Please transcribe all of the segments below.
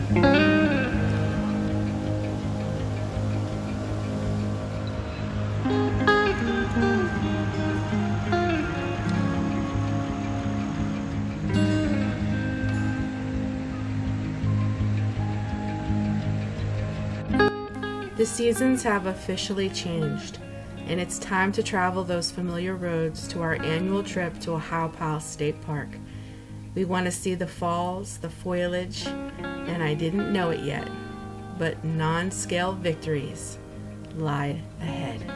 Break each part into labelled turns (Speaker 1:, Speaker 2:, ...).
Speaker 1: The seasons have officially changed, and it's time to travel those familiar roads to our annual trip to Ohio State Park. We want to see the falls, the foliage, and I didn't know it yet, but non-scale victories lie ahead.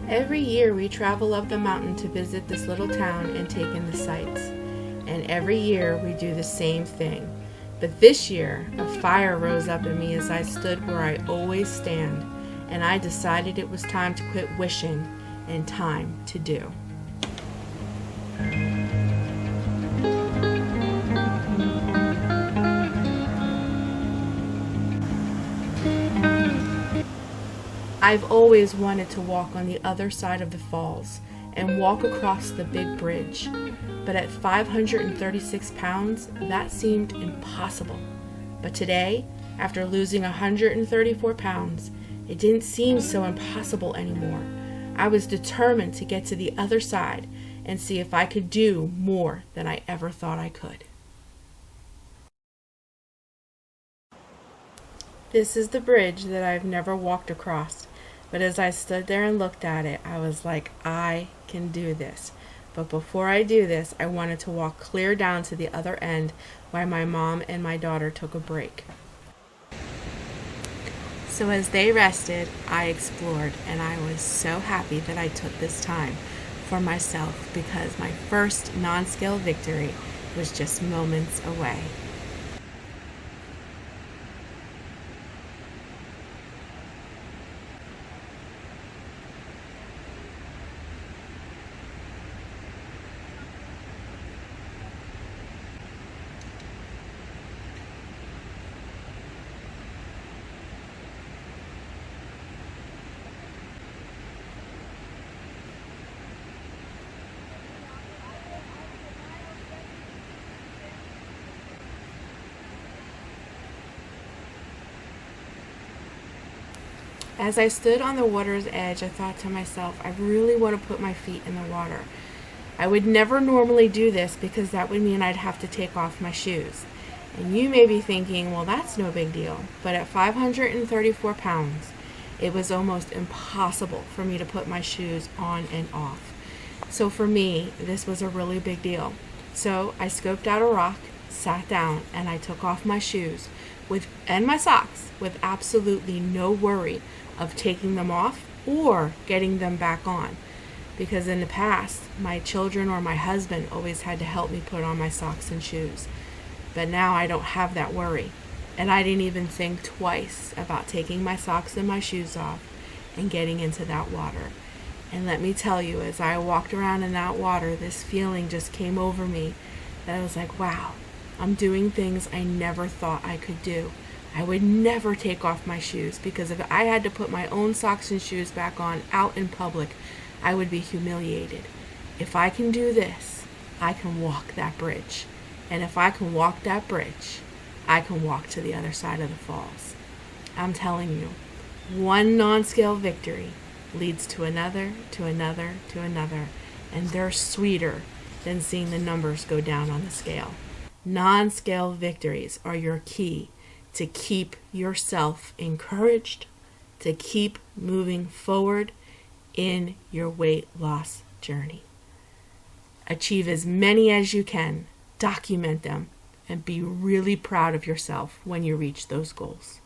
Speaker 1: Every year we travel up the mountain to visit this little town and take in the sights. And every year we do the same thing. But this year, a fire rose up in me as I stood where I always stand, and I decided it was time to quit wishing and time to do. I've always wanted to walk on the other side of the falls and walk across the big bridge, but at 536 pounds, that seemed impossible. But today, after losing 134 pounds, it didn't seem so impossible anymore. I was determined to get to the other side and see if I could do more than I ever thought I could. This is the bridge that I've never walked across. But as I stood there and looked at it, I was like, I can do this. But before I do this, I wanted to walk clear down to the other end while my mom and my daughter took a break. So as they rested, I explored, and I was so happy that I took this time for myself because my first non-scale victory was just moments away. As I stood on the water's edge, I thought to myself, I really want to put my feet in the water. I would never normally do this because that would mean I'd have to take off my shoes. And you may be thinking, well, that's no big deal. But at 534 pounds, it was almost impossible for me to put my shoes on and off. So for me, this was a really big deal. So I scoped out a rock, sat down, and I took off my shoes and my socks with absolutely no worry of taking them off or getting them back on. Because in the past, my children or my husband always had to help me put on my socks and shoes. But now I don't have that worry. And I didn't even think twice about taking my socks and my shoes off and getting into that water. And let me tell you, as I walked around in that water, this feeling just came over me that I was like, wow, I'm doing things I never thought I could do. I would never take off my shoes because if I had to put my own socks and shoes back on out in public, I would be humiliated. If I can do this, I can walk that bridge. And if I can walk that bridge, I can walk to the other side of the falls. I'm telling you, one non-scale victory leads to another, to another, to another, and they're sweeter than seeing the numbers go down on the scale. Non-scale victories are your key to keep yourself encouraged, to keep moving forward in your weight loss journey. Achieve as many as you can, document them, and be really proud of yourself when you reach those goals.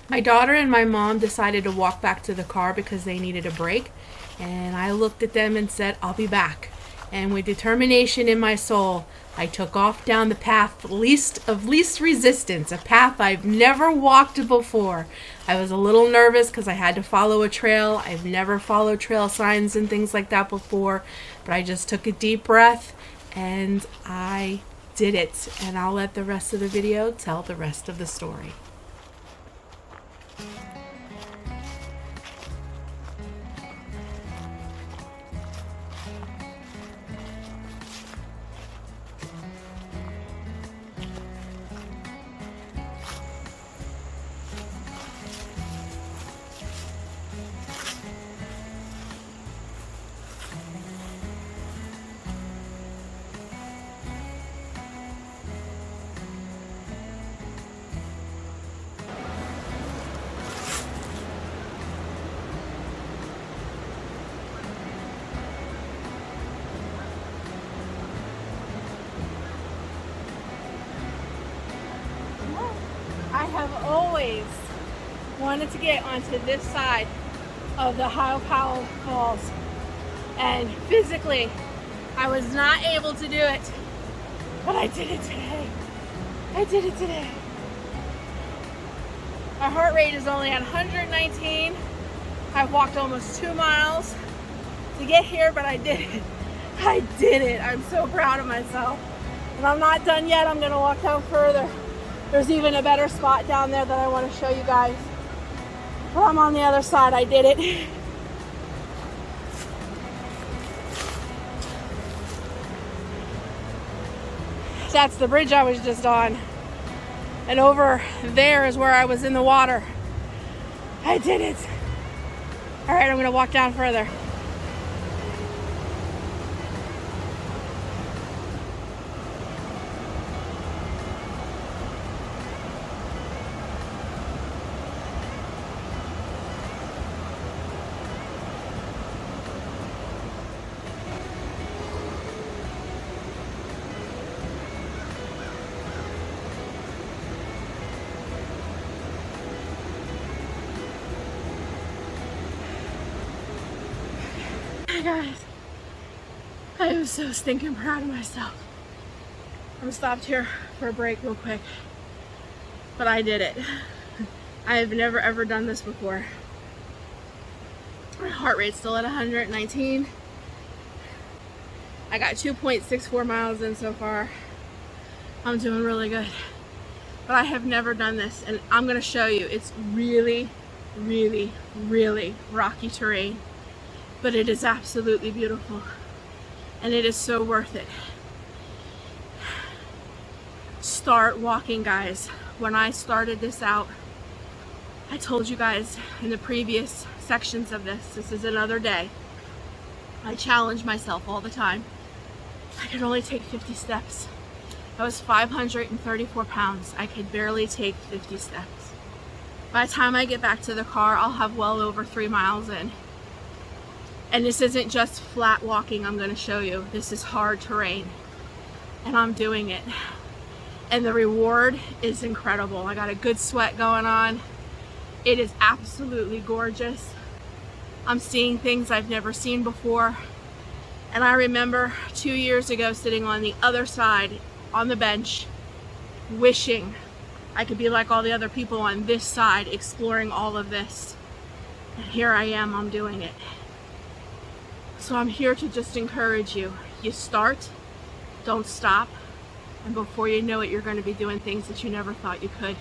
Speaker 1: My daughter and my mom decided to walk back to the car because they needed a break. And I looked at them and said, I'll be back. And with determination in my soul, I took off down the path of least resistance, a path I've never walked before. I was a little nervous because I had to follow a trail. I've never followed trail signs and things like that before. But I just took a deep breath and I did it. And I'll let the rest of the video tell the rest of the story. always wanted to get onto this side of the Powell Falls, and physically I was not able to do it, but I did it today. I did it today. My heart rate is only at 119. I've walked almost 2 miles to get here, but I did it. I did it. I'm so proud of myself. And I'm not done yet. I'm gonna walk down further. There's even a better spot down there that I want to show you guys. But I'm on the other side. I did it. That's the bridge I was just on. And over there is where I was in the water. I did it. All right, I'm gonna walk down further. Guys, I am so stinking proud of myself. I'm stopped here for a break real quick, but I did it. I have never ever done this before. My heart rate's still at 119. I got 2.64 miles in so far. I'm doing really good, but I have never done this, and I'm gonna show you. It's really, really, really rocky terrain. But it is absolutely beautiful, and it is so worth it. Start walking, guys. When I started this out, I told you guys in the previous sections of this is another day. I challenge myself all the time. I could only take 50 steps. I was 534 pounds. I could barely take 50 steps. By the time I get back to the car, I'll have well over 3 miles in. And this isn't just flat walking I'm going to show you. This is hard terrain. And I'm doing it. And the reward is incredible. I got a good sweat going on. It is absolutely gorgeous. I'm seeing things I've never seen before. And I remember 2 years ago sitting on the other side on the bench, wishing I could be like all the other people on this side exploring all of this. And here I am, I'm doing it. So I'm here to just encourage you. You start, don't stop, and before you know it, you're going to be doing things that you never thought you could.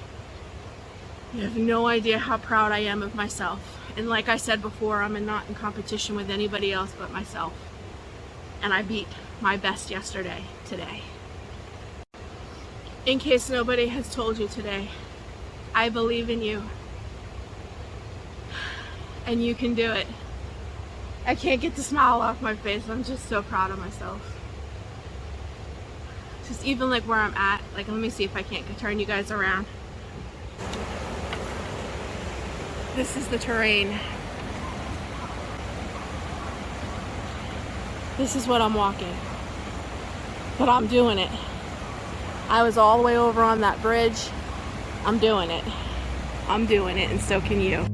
Speaker 1: You have no idea how proud I am of myself. And like I said before, I'm not in competition with anybody else but myself. And I beat my best yesterday, today. In case nobody has told you today, I believe in you. And you can do it. I can't get the smile off my face. I'm just so proud of myself. Just even like where I'm at, like let me see if I can't turn you guys around. This is the terrain. This is what I'm walking. But I'm doing it. I was all the way over on that bridge. I'm doing it. I'm doing it, and so can you.